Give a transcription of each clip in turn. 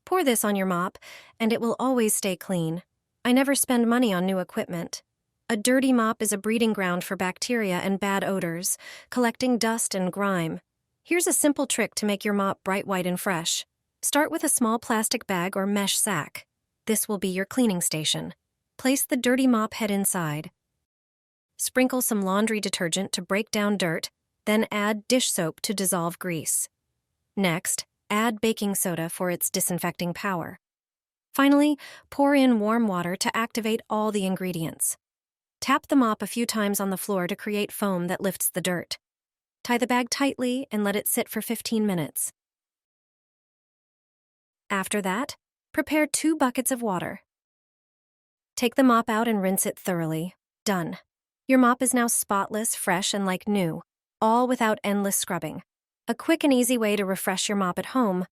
Pour this on your mop, and it will always stay clean. I never spend money on new equipment. A dirty mop is a breeding ground for bacteria and bad odors, collecting dust and grime. Here's a simple trick to make your mop bright white and fresh. Start with a small plastic bag or mesh sack. This will be your cleaning station. Place the dirty mop head inside. Sprinkle some laundry detergent to break down dirt, then add dish soap to dissolve grease. Next, add baking soda for its disinfecting power. Finally, pour in warm water to activate all the ingredients. Tap the mop a few times on the floor to create foam that lifts the dirt. Tie the bag tightly and let it sit for 15 minutes. After that, prepare 2 buckets of water. Take the mop out and rinse it thoroughly. Done. Your mop is now spotless, fresh, and like new, all without endless scrubbing. A quick and easy way to refresh your mop at home.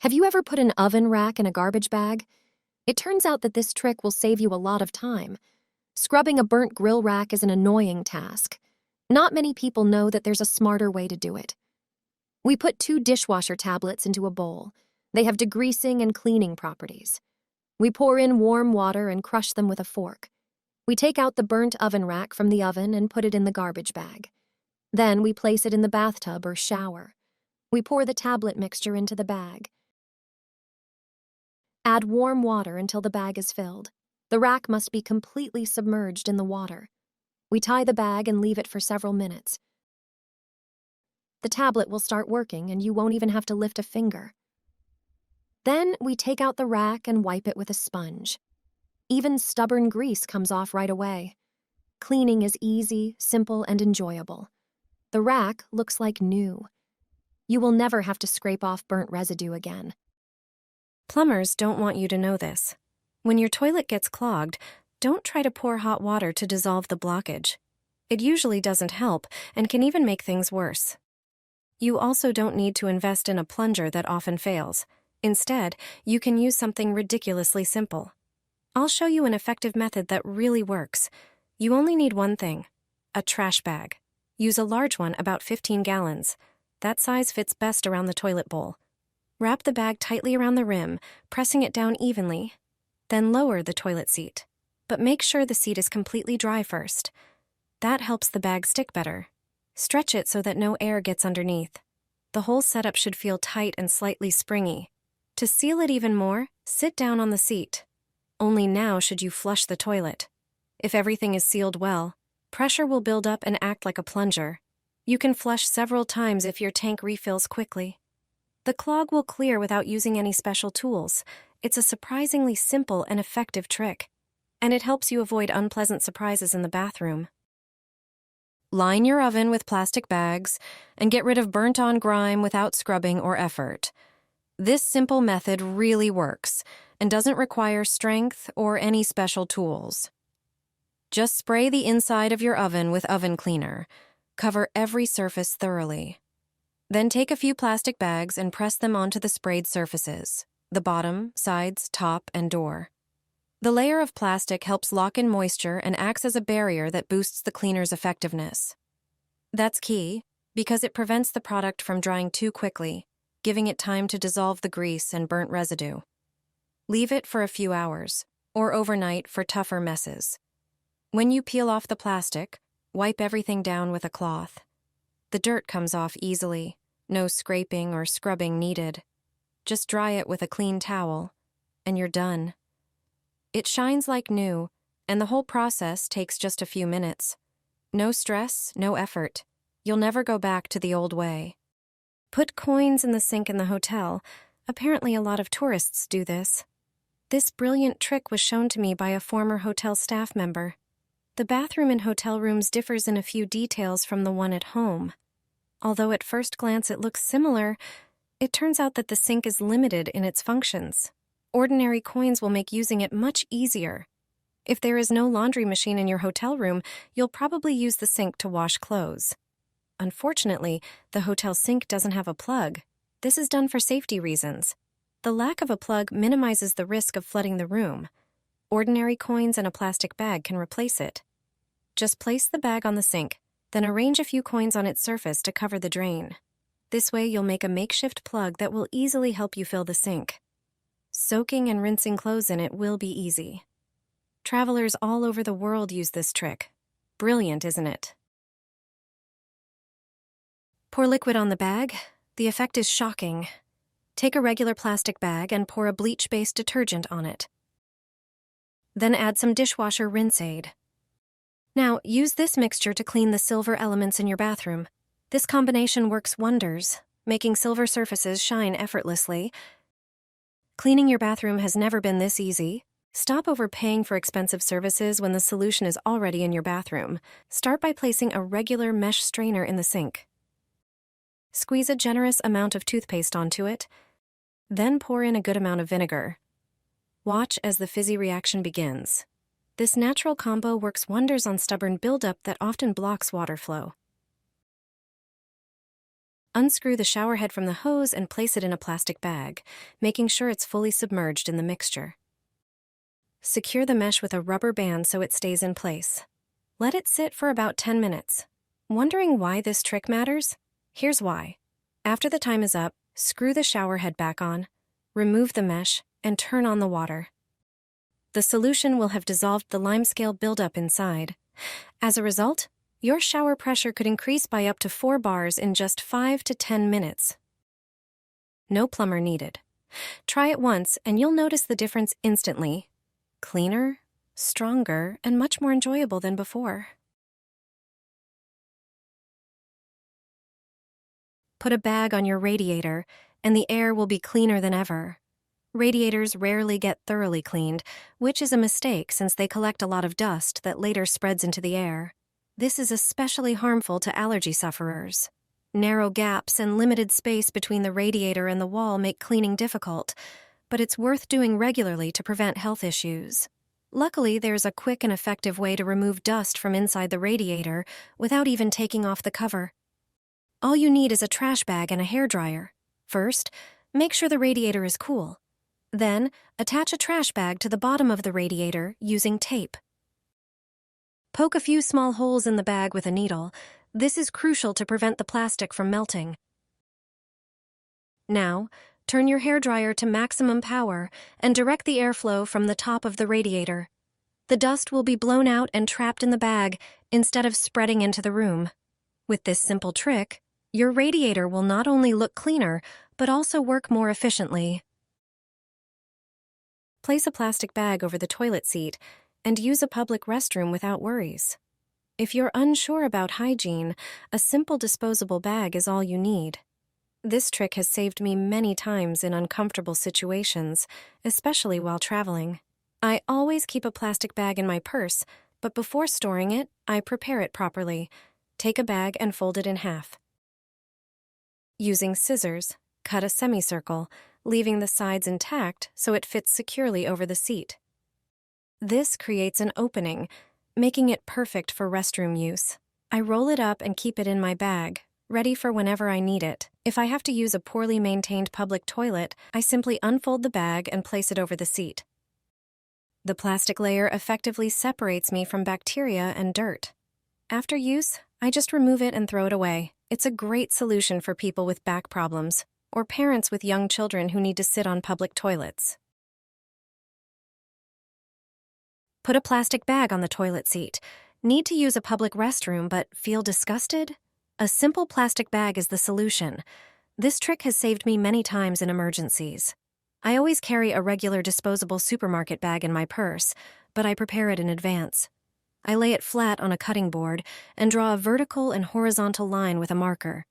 Have you ever put an oven rack in a garbage bag? It turns out that this trick will save you a lot of time. Scrubbing a burnt grill rack is an annoying task. Not many people know that there's a smarter way to do it. We put 2 dishwasher tablets into a bowl. They have degreasing and cleaning properties. We pour in warm water and crush them with a fork. We take out the burnt oven rack from the oven and put it in the garbage bag. Then we place it in the bathtub or shower. We pour the tablet mixture into the bag. Add warm water until the bag is filled. The rack must be completely submerged in the water. We tie the bag and leave it for several minutes. The tablet will start working and you won't even have to lift a finger. Then we take out the rack and wipe it with a sponge. Even stubborn grease comes off right away. Cleaning is easy, simple, and enjoyable. The rack looks like new. You will never have to scrape off burnt residue again. Plumbers don't want you to know this. When your toilet gets clogged, don't try to pour hot water to dissolve the blockage. It usually doesn't help and can even make things worse. You also don't need to invest in a plunger that often fails. Instead, you can use something ridiculously simple. I'll show you an effective method that really works. You only need one thing: a trash bag. Use a large one, about 15 gallons. That size fits best around the toilet bowl. Wrap the bag tightly around the rim, pressing it down evenly. Then lower the toilet seat. But make sure the seat is completely dry first. That helps the bag stick better. Stretch it so that no air gets underneath. The whole setup should feel tight and slightly springy. To seal it even more, sit down on the seat. Only now should you flush the toilet. If everything is sealed well, pressure will build up and act like a plunger. You can flush several times if your tank refills quickly. The clog will clear without using any special tools. It's a surprisingly simple and effective trick, and it helps you avoid unpleasant surprises in the bathroom. Line your oven with plastic bags and get rid of burnt-on grime without scrubbing or effort. This simple method really works and doesn't require strength or any special tools. Just spray the inside of your oven with oven cleaner. Cover every surface thoroughly. Then take a few plastic bags and press them onto the sprayed surfaces: the bottom, sides, top, and door. The layer of plastic helps lock in moisture and acts as a barrier that boosts the cleaner's effectiveness. That's key because it prevents the product from drying too quickly, giving it time to dissolve the grease and burnt residue. Leave it for a few hours, or overnight for tougher messes. When you peel off the plastic, wipe everything down with a cloth. The dirt comes off easily, no scraping or scrubbing needed. Just dry it with a clean towel, and you're done. It shines like new, and the whole process takes just a few minutes. No stress, no effort. You'll never go back to the old way. Put coins in the sink in the hotel. Apparently a lot of tourists do this. This brilliant trick was shown to me by a former hotel staff member. The bathroom in hotel rooms differs in a few details from the one at home. Although at first glance it looks similar, it turns out that the sink is limited in its functions. Ordinary coins will make using it much easier. If there is no laundry machine in your hotel room, you'll probably use the sink to wash clothes. Unfortunately, the hotel sink doesn't have a plug. This is done for safety reasons. The lack of a plug minimizes the risk of flooding the room. Ordinary coins and a plastic bag can replace it. Just place the bag on the sink, Then arrange a few coins on its surface to cover the drain. This way you'll make a makeshift plug that will easily help you fill the sink. Soaking and rinsing clothes in it will be easy. Travelers all over the world use this trick. Brilliant, isn't it? Pour liquid on the bag. The effect is shocking. Take a regular plastic bag and pour a bleach-based detergent on it. Then add some dishwasher rinse aid. Now, use this mixture to clean the silver elements in your bathroom. This combination works wonders, making silver surfaces shine effortlessly. Cleaning your bathroom has never been this easy. Stop overpaying for expensive services when the solution is already in your bathroom. Start by placing a regular mesh strainer in the sink. Squeeze a generous amount of toothpaste onto it. Then pour in a good amount of vinegar. Watch as the fizzy reaction begins. This natural combo works wonders on stubborn buildup that often blocks water flow. Unscrew the shower head from the hose and place it in a plastic bag, making sure it's fully submerged in the mixture. Secure the mesh with a rubber band so it stays in place. Let it sit for about 10 minutes. Wondering why this trick matters? Here's why. After the time is up, screw the shower head back on, remove the mesh, and turn on the water. The solution will have dissolved the limescale buildup inside. As a result, your shower pressure could increase by up to 4 bars in just 5 to 10 minutes. No plumber needed. Try it once and you'll notice the difference instantly. Cleaner, stronger, and much more enjoyable than before. Put a bag on your radiator, and the air will be cleaner than ever. Radiators rarely get thoroughly cleaned, which is a mistake since they collect a lot of dust that later spreads into the air. This is especially harmful to allergy sufferers. Narrow gaps and limited space between the radiator and the wall make cleaning difficult, but it's worth doing regularly to prevent health issues. Luckily, there's a quick and effective way to remove dust from inside the radiator without even taking off the cover. All you need is a trash bag and a hairdryer. First, make sure the radiator is cool. Then, attach a trash bag to the bottom of the radiator using tape. Poke a few small holes in the bag with a needle. This is crucial to prevent the plastic from melting. Now, turn your hairdryer to maximum power and direct the airflow from the top of the radiator. The dust will be blown out and trapped in the bag instead of spreading into the room. With this simple trick, your radiator will not only look cleaner, but also work more efficiently. Place a plastic bag over the toilet seat and use a public restroom without worries. If you're unsure about hygiene, a simple disposable bag is all you need. This trick has saved me many times in uncomfortable situations, especially while traveling. I always keep a plastic bag in my purse, but before storing it, I prepare it properly. Take a bag and fold it in half. Using scissors, cut a semicircle, leaving the sides intact so it fits securely over the seat. This creates an opening, making it perfect for restroom use. I roll it up and keep it in my bag, ready for whenever I need it. If I have to use a poorly maintained public toilet, I simply unfold the bag and place it over the seat. The plastic layer effectively separates me from bacteria and dirt. After use, I just remove it and throw it away. It's a great solution for people with back problems or parents with young children who need to sit on public toilets. Put a plastic bag on the toilet seat. Need to use a public restroom but feel disgusted? A simple plastic bag is the solution. This trick has saved me many times in emergencies. I always carry a regular disposable supermarket bag in my purse, but I prepare it in advance. I lay it flat on a cutting board and draw a vertical and horizontal line with a marker.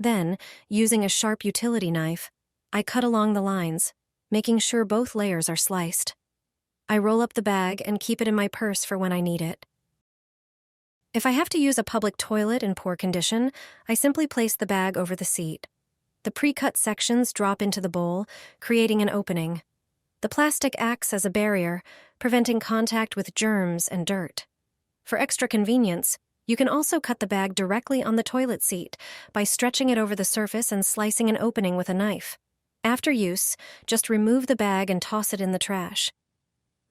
Then, using a sharp utility knife, I cut along the lines, making sure both layers are sliced. I roll up the bag and keep it in my purse for when I need it. If I have to use a public toilet in poor condition, I simply place the bag over the seat. The pre-cut sections drop into the bowl, creating an opening. The plastic acts as a barrier, preventing contact with germs and dirt. For extra convenience, you can also cut the bag directly on the toilet seat by stretching it over the surface and slicing an opening with a knife. After use, just remove the bag and toss it in the trash.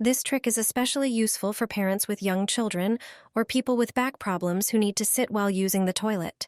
This trick is especially useful for parents with young children or people with back problems who need to sit while using the toilet.